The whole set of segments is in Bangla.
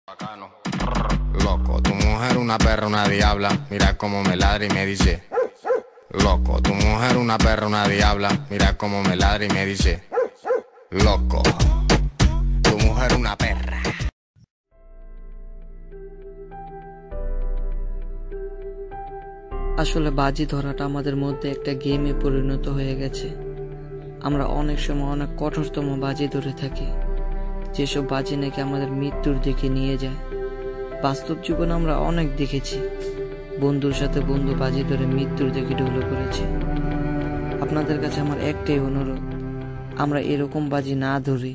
Bacano. Loco, tu mujer una perra, una diabla. Mira cómo me ladra y me dice. Loco, tu mujer una perra, una diabla. Mira cómo me ladra y me dice. Loco, tu mujer una perra. আসলে বাজি ধরাটা আমাদের মধ্যে একটা গেমে পরিণত হয়ে গেছে। আমরা অনেক সময় অনেক কঠোরতম বাজি ধরে থাকি, যেসব বাজি নাকি আমাদের মৃত্যুর দিকে নিয়ে যায়। বাস্তব জীবনে আমরা অনেক দেখেছি বন্ধুর সাথে বন্ধু বাজি ধরে মৃত্যুর দিকে ঢলে পড়েছে। আপনাদের কাছে আমার একটাই অনুরোধ, আমরা এরকম বাজি না ধরি।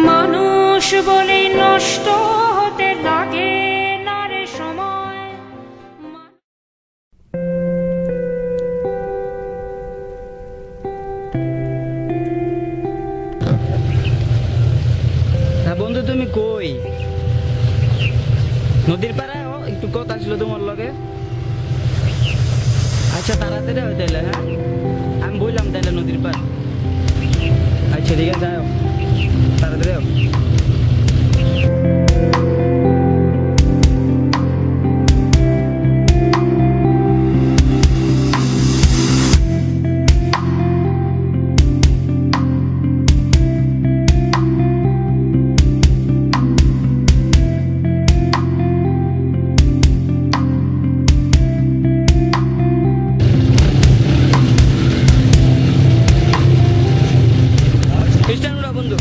মানুষ বলে নষ্ট হতে লাগে না রে সময়। হ্যাঁ বন্ধু, তুমি কই? নদীর পাড়ায় একটু কথা ছিল তোমার লগে। আচ্ছা তাড়াতাড়ি হয় তাইলে। হ্যাঁ আমি বললাম তাইলে নদীর পাড়। আচ্ছা ঠিক আছে, আয় তাড়াতাড়ি আয়। বন্ধু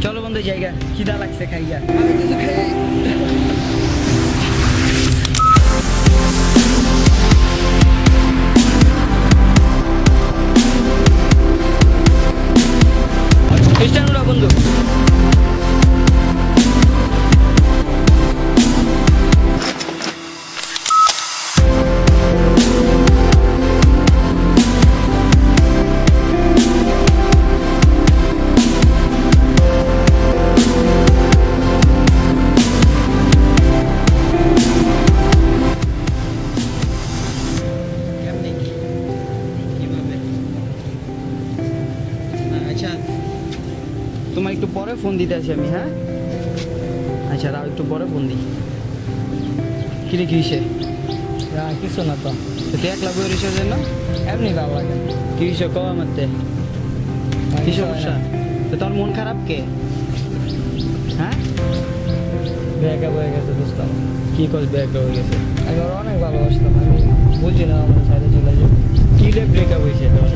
চলো বন্ধু, জায়গা খিদা লাগছে, খাইয়া আমি কিছু খাই। খ্রিস্টানরা বন্ধু তোমার একটু পরে ফোন দিতে আসি আমি। হ্যাঁ আচ্ছা রাও, একটু পরে ফোন দিই। কিরে কি হয়েছে? কিছু না তো, তুই একলা বই রয়েছে যেন এমনি ভালো লাগে। কি হয়েছে কো আমারতে? কি সমস্যা? তো তোর মন খারাপ কে? হ্যাঁ ব্যাগা হয়ে গেছে বুঝতাম। কি কস ব্যাগা হয়ে গেছে? আমি ওর অনেক ভালোবাসতাম, আমি বুঝি না আমার সাইডে চলে যাবে। কি রে ব্রেকআপ হয়েছে তোর?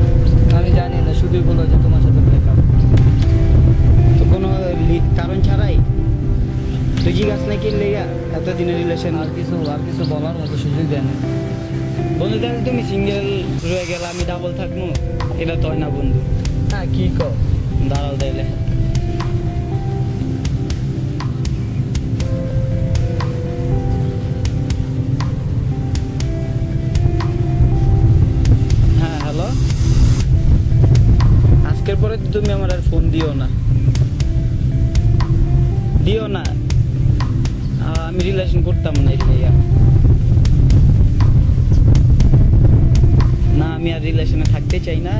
আমি জানি না, শুধুই বললো যে তোমার সাথে ব্রেকআপ। কোনো কারণ ছাড়াই তুই জিজ্ঞাস না কি লেগা এতদিনের রিলেশন? আর কিছু বলার মতো সুযোগ দেয় না বন্ধু। তাহলে তুমি সিঙ্গেল রয়ে গেলে আমি ডাবল থাকবো, এটা তো হয় না বন্ধু। হ্যাঁ কি কর, দাঁড়াও তাইলে। হ্যাঁ হ্যালো, আজকের পরে তুমি আমার আর ফোন দিও না। দিও না, আমি রিলেশন করতাম না। না, আমি আর রিলেশনে থাকতে চাই না।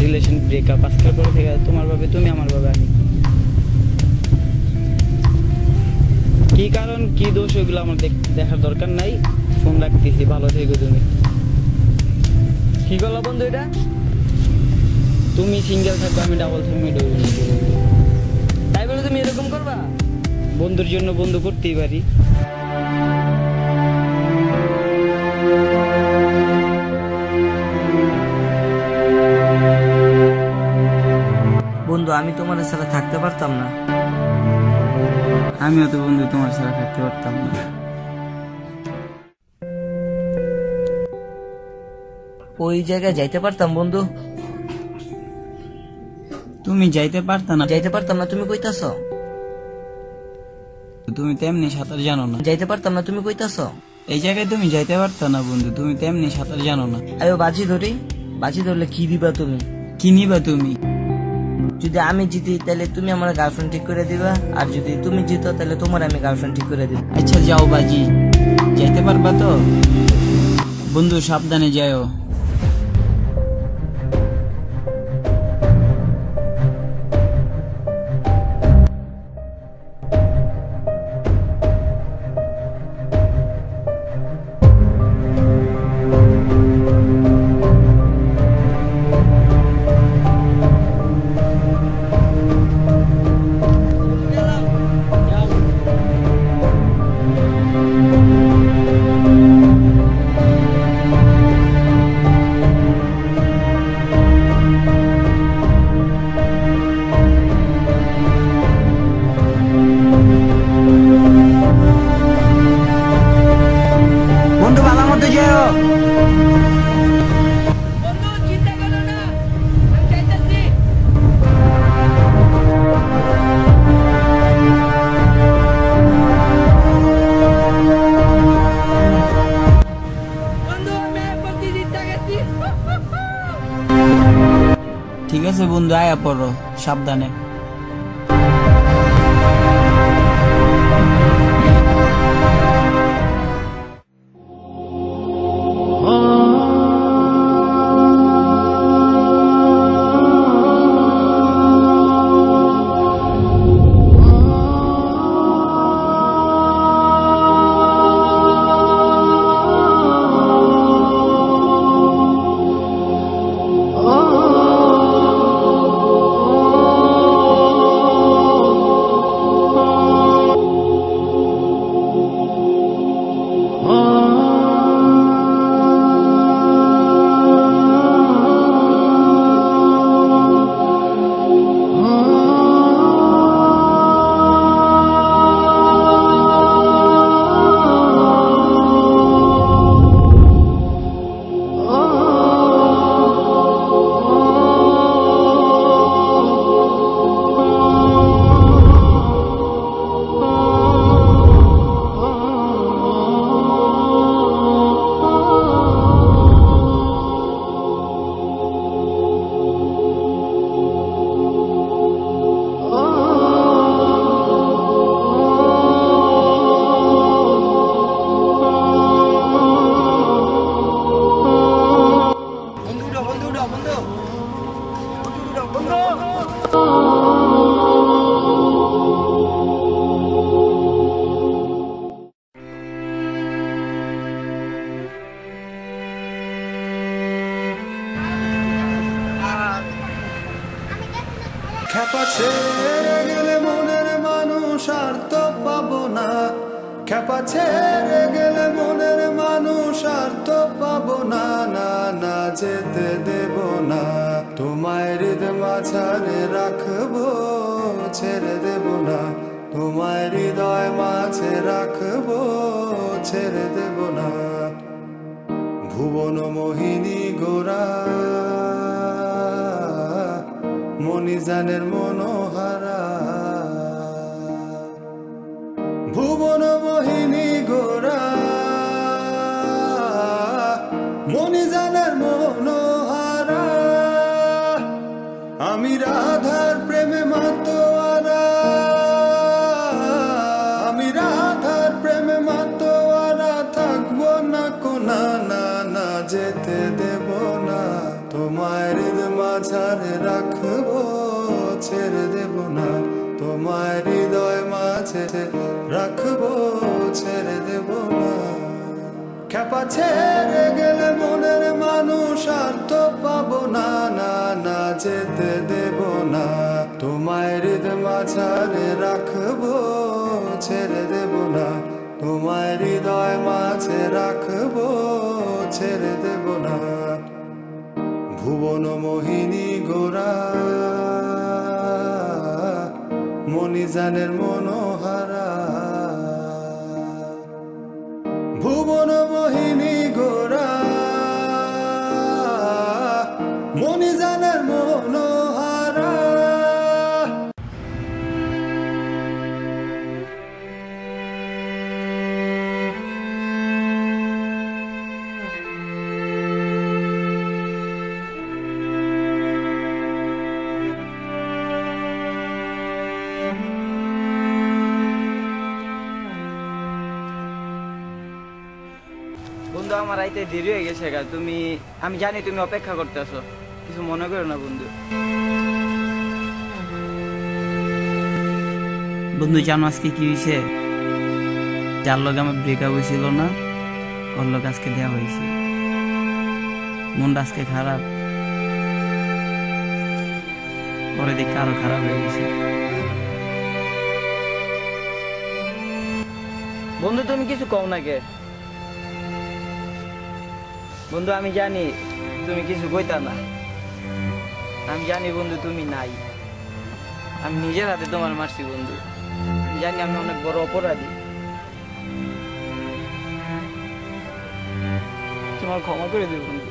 রিলেশন ব্রেকআপ আজকের পরে থেকে তোমার ভাবে তুমি, আমার ভাবে আমি। কি কারণ কি দোষ ওইগুলো আমার দেখার দরকার নাই। ফোন রাখতেছি, ভালো থেকো তুমি। কি করলো বন্ধু এটা? তুমি সিঙ্গেল থাকবে, আমি ডাবল থাকবে, তাই বলে তুমি এরকম করবা? বন্ধুর জন্য বন্ধু করতেই পারি। বন্ধু, আমি তোমার ছাড়া থাকতে পারতাম না। আমিও তো বন্ধু তোমার ছাড়া থাকতে পারতাম না। ওই জায়গায় যাইতে পারতাম বন্ধু? তুমি যাইতে পারতা না? যাইতে পারতাম না, তুমি কইতাছ? তুমি তেমনি সাঁতার জানো না। যাইতে পারতাম না, তুমি কইতাছ? এই জায়গায় তুমি যাইতে পারতা না বন্ধু, তুমি তেমনি সাঁতার জানো না। আরে বাজি ধরি, বাজি ধরলে কি দিবা তুমি? কি নিবা তুমি? যদি আমি জিতি তাহলে তুমি আমার গার্লফ্রেন্ড ঠিক করে দিবা, আর যদি তুমি জিতো তাহলে তোমার আমি গার্লফ্রেন্ড ঠিক করে দিব। আচ্ছা যাও বাজি, যাইতে পারবা তো? বন্ধু সাবধানে যাও। বন্ধু ভালো মতো যাও। ঠিক আছে বন্ধু, আয়া পড়ো, সাবধানে। খেপা ছেড়ে গেলে মনের মানুষ আর তো পাবো না, খেপা ছেড়ে গেলে মনের মানুষ আর তো পাবো না, না না যেতে দেব না, তোমায় হৃদয় মাঝারে রাখবো, ছেড়ে দেব না, তোমায় হৃদয় মাঝে রাখবো, ছেড়ে দেব না। ভুবন মোহিনী গোরা মনিজানের মনোহারা, ভুবন মোহিনী গোরা মনিজানের মনোহারা, আমি রাধার প্রেমে মাতোয়ারা, আমি রাধার প্রেমে মাতোয়ারা, থাকবো না কোনা, না না যেতে দেব না। তোমার মাঝারে রাখবো ছেড়ে দেব না তোমার হৃদয় মাঝে রাখবো ছেড়ে দেব না খেপা ছেড়ে গেলে মনের মানুষ আর তো পাবো না না না যেতে দেব না তোমার হৃদয় মাঝারে রাখবো ছেড়ে দেব না তোমার হৃদয় মাঝে রাখবো ছেড়ে দেব না ভুবন মোহিনী গোরা মণিজানের মনোহারা ভুবন মোহিনী গোরা মণিজানের মনোহারা বন্ধু আমার আইতে দেরি হয়ে গেছে গা তুমি আমি জানি তুমি অপেক্ষা করতেছো কিছু মনে করো না বন্ধু বন্ধু জানো আজকে কি হয়েছে যার লোক আমার ব্রেকআপ হয়েছিল না ওর লোক আজকে দেওয়া হয়েছে মনটা আজকে খারাপ পরে দেখে আরো খারাপ হয়ে গেছে বন্ধু তুমি কিছু কও না কে বন্ধু আমি জানি তুমি কিছু কইতা না আমি জানি বন্ধু তুমি নাই আমি নিজের হাতে তোমার মারছি বন্ধু আমি জানি আমি অনেক বড় অপরাধী তোমার ক্ষমা করে দিও বন্ধু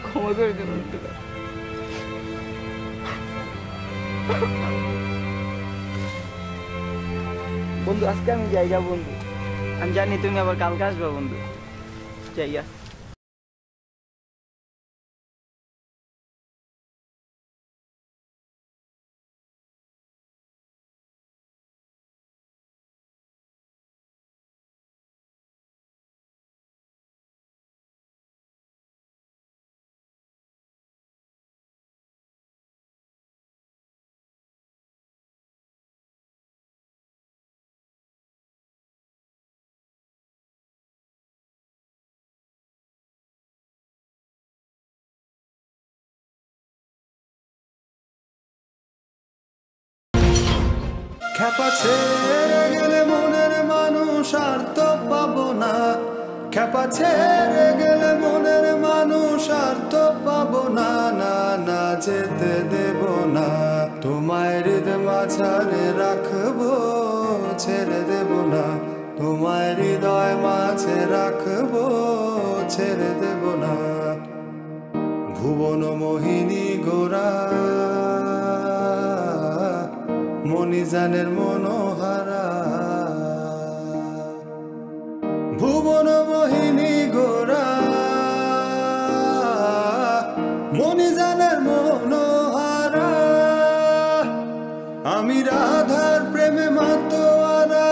ক্ষমা করে দিও বন্ধু বন্ধু আজকে আমি যাইগা বন্ধু আমি জানি তুমি আবার কালকে আসবে বন্ধু যাইয়া খেপা ছেড়ে গেলে মনের মানুষ আর তো পাবো না খেপা ছেড়ে গেলে মনের মানুষ আর তো পাবো না না না যেতে দেব না তোমার হৃদয় মাঝারে রাখবো ছেড়ে দেব না তোমার হৃদয় মাঝে রাখবো ছেড়ে দেব না ভুবন মোহিনী গোরা মণিজানের মনোহারা ভুবন মোহিনী গোরা মণিজানের মনোহারা আমি রাধার প্রেমে মাতোয়ারা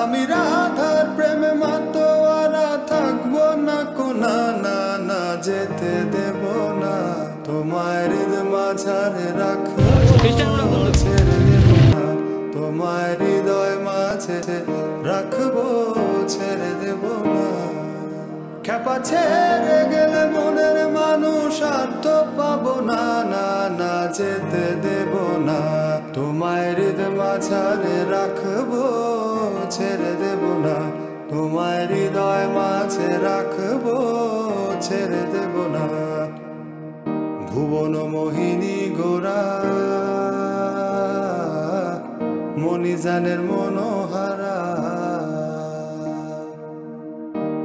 আমি রাধার প্রেমে মাতোয়ারা থাকবো না কোনা না না যেতে দেব না তোমার মাঝারে রাখবো ছেড়ে দেব না তোমার হৃদয় মাঝে রাখবো ছেড়ে দেব না খেপা ছেড়ে গেলে মনের মানুষ আর তো পাবো না না না যেতে দেব না তোমার হৃদয় মাঝারে রাখবো ছেড়ে দেব না তোমার হৃদয় মাঝে রাখবো ছেড়ে দেব না ভুবন মোহিনী গোরা মণিজানের মনোহারা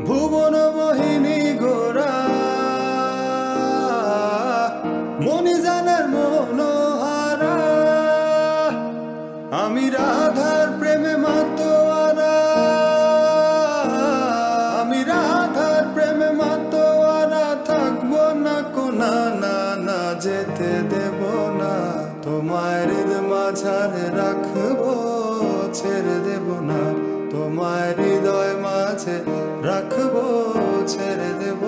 ভুবন মোহিনী গোরা মণিজানের মনোহারা আমি রাধার প্রেমে মাতোয়ারা আমি রাধার প্রেমে মাতোয়ারা থাকবো না কোনা না না যেতে দেব না তোমার মাঝারে রাখবো ছেড়ে দেব না তোমার হৃদয় মাঝ কাছে রাখবো ছেড়ে দেব